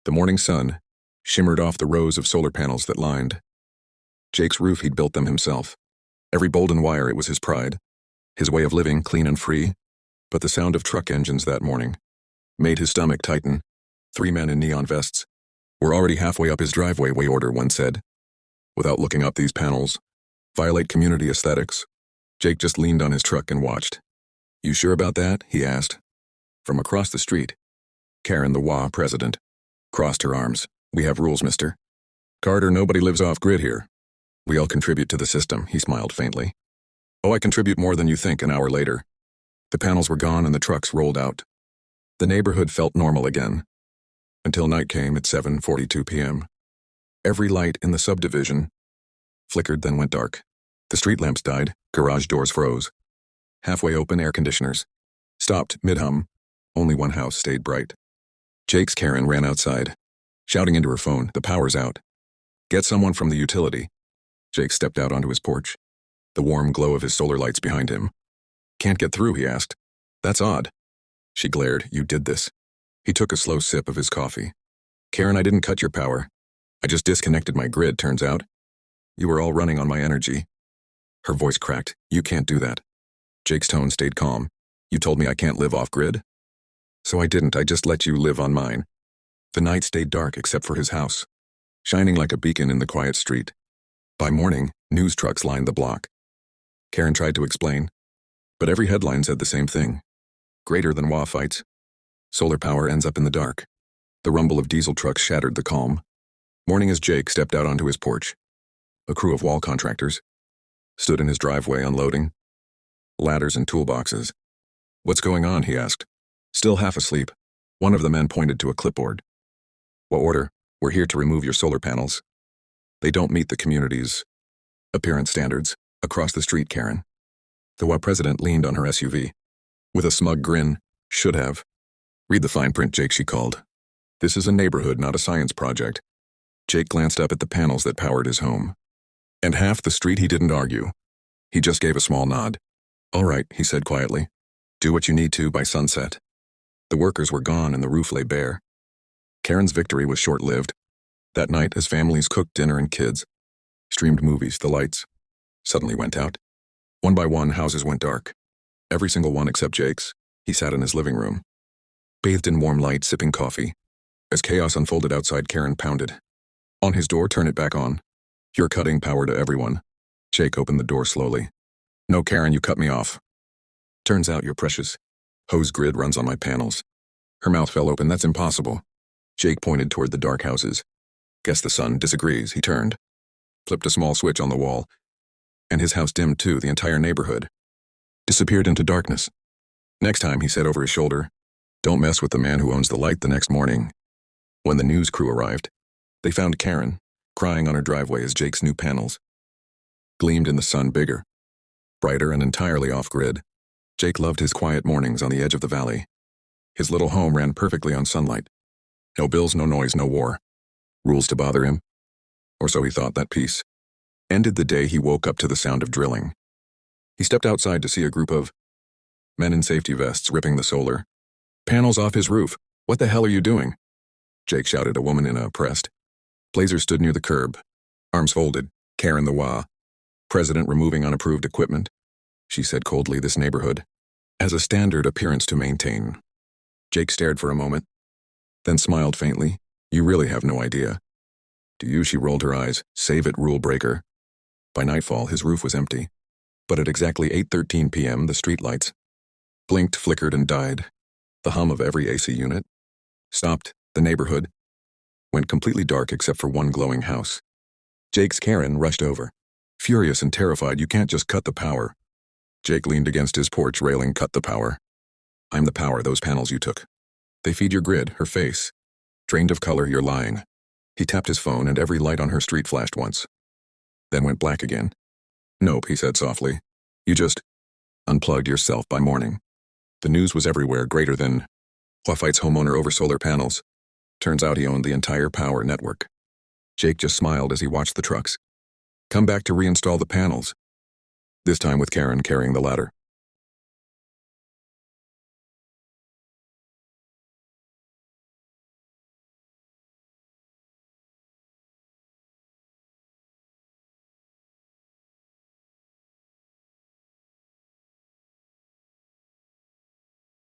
The morning sun shimmered off the rows of solar panels that lined Jake's roof. He'd built them himself. Every bolt and wire, it was his pride. His way of living, clean and free. But the sound of truck engines that morning made his stomach tighten. 3 men in neon vests were already halfway up his driveway. Order, one said. Without looking up, these panels violate community aesthetics. Jake just leaned on his truck and watched. You sure about that? He asked. From across the street, Karen, the HOA president, crossed her arms. We have rules, mister. Carter, nobody lives off-grid here. We all contribute to the system, he smiled faintly. Oh, I contribute more than you think. An hour later, the panels were gone and the trucks rolled out. The neighborhood felt normal again. Until night came at 7:42 p.m. Every light in the subdivision flickered, then went dark. The street lamps died, garage doors froze. Halfway open air conditioners stopped mid-hum. Only one house stayed bright. Jake's Karen ran outside, shouting into her phone, the power's out. Get someone from the utility. Jake stepped out onto his porch, the warm glow of his solar lights behind him. Can't get through, he asked. That's odd. She glared. You did this. He took a slow sip of his coffee. Karen, I didn't cut your power. I just disconnected my grid, turns out. You were all running on my energy. Her voice cracked. You can't do that. Jake's tone stayed calm. You told me I can't live off-grid? So I didn't. I just let you live on mine. The night stayed dark except for his house, shining like a beacon in the quiet street. By morning, news trucks lined the block. Karen tried to explain, but every headline said the same thing. Greater than HOA fights. Solar power ends up in the dark. The rumble of diesel trucks shattered the calm. Morning as Jake stepped out onto his porch. A crew of wall contractors stood in his driveway unloading ladders and toolboxes. What's going on? He asked. Still half asleep, one of the men pointed to a clipboard. What order? We're here to remove your solar panels. They don't meet the community's appearance standards. Across the street, Karen, the HOA president, leaned on her SUV. With a smug grin. Should have. Read the fine print, Jake, she called. This is a neighborhood, not a science project. Jake glanced up at the panels that powered his home. And half the street. He didn't argue. He just gave a small nod. All right, he said quietly. Do what you need to by sunset. The workers were gone and the roof lay bare. Karen's victory was short-lived. That night, as families cooked dinner and kids streamed movies, the lights suddenly went out. One by one, houses went dark. Every single one except Jake's. He sat in his living room, bathed in warm light, sipping coffee. As chaos unfolded outside, Karen pounded on his door. Turn it back on. You're cutting power to everyone. Jake opened the door slowly. No, Karen, you cut me off. Turns out you're precious. Hose grid runs on my panels. Her mouth fell open. That's impossible. Jake pointed toward the dark houses. Guess the sun disagrees. He turned, flipped a small switch on the wall, and his house dimmed too. The entire neighborhood disappeared into darkness. Next time, he said over his shoulder, don't mess with the man who owns the light. The next morning, when the news crew arrived, they found Karen crying on her driveway as Jake's new panels gleamed in the sun, bigger, brighter, and entirely off-grid. Jake loved his quiet mornings on the edge of the valley. His little home ran perfectly on sunlight. No bills, no noise, no war. Rules to bother him. Or so he thought. That peace ended the day he woke up to the sound of drilling. He stepped outside to see a group of men in safety vests ripping the solar panels off his roof. What the hell are you doing? Jake shouted. A woman in a pressed blazer stood near the curb, arms folded. Karen, the HOA president, removing unapproved equipment. She said coldly, this neighborhood has a standard appearance to maintain. Jake stared for a moment, then smiled faintly. You really have no idea. Do you? She rolled her eyes. Save it, rule breaker. By nightfall, his roof was empty. But at exactly 8:13 p.m., the streetlights blinked, flickered, and died. The hum of every AC unit stopped. The neighborhood went completely dark except for one glowing house. Jake's Karen rushed over, furious and terrified. You can't just cut the power. Jake leaned against his porch railing. Cut the power. I'm the power. Those panels you took, they feed your grid. Her face drained of color. You're lying. He tapped his phone and every light on her street flashed once, then went black again. Nope, he said softly. You just unplugged yourself by morning. The news was everywhere. Greater than HOA fights homeowner over solar panels. Turns out he owned the entire power network. Jake just smiled as he watched the trucks come back to reinstall the panels, this time with Karen carrying the ladder.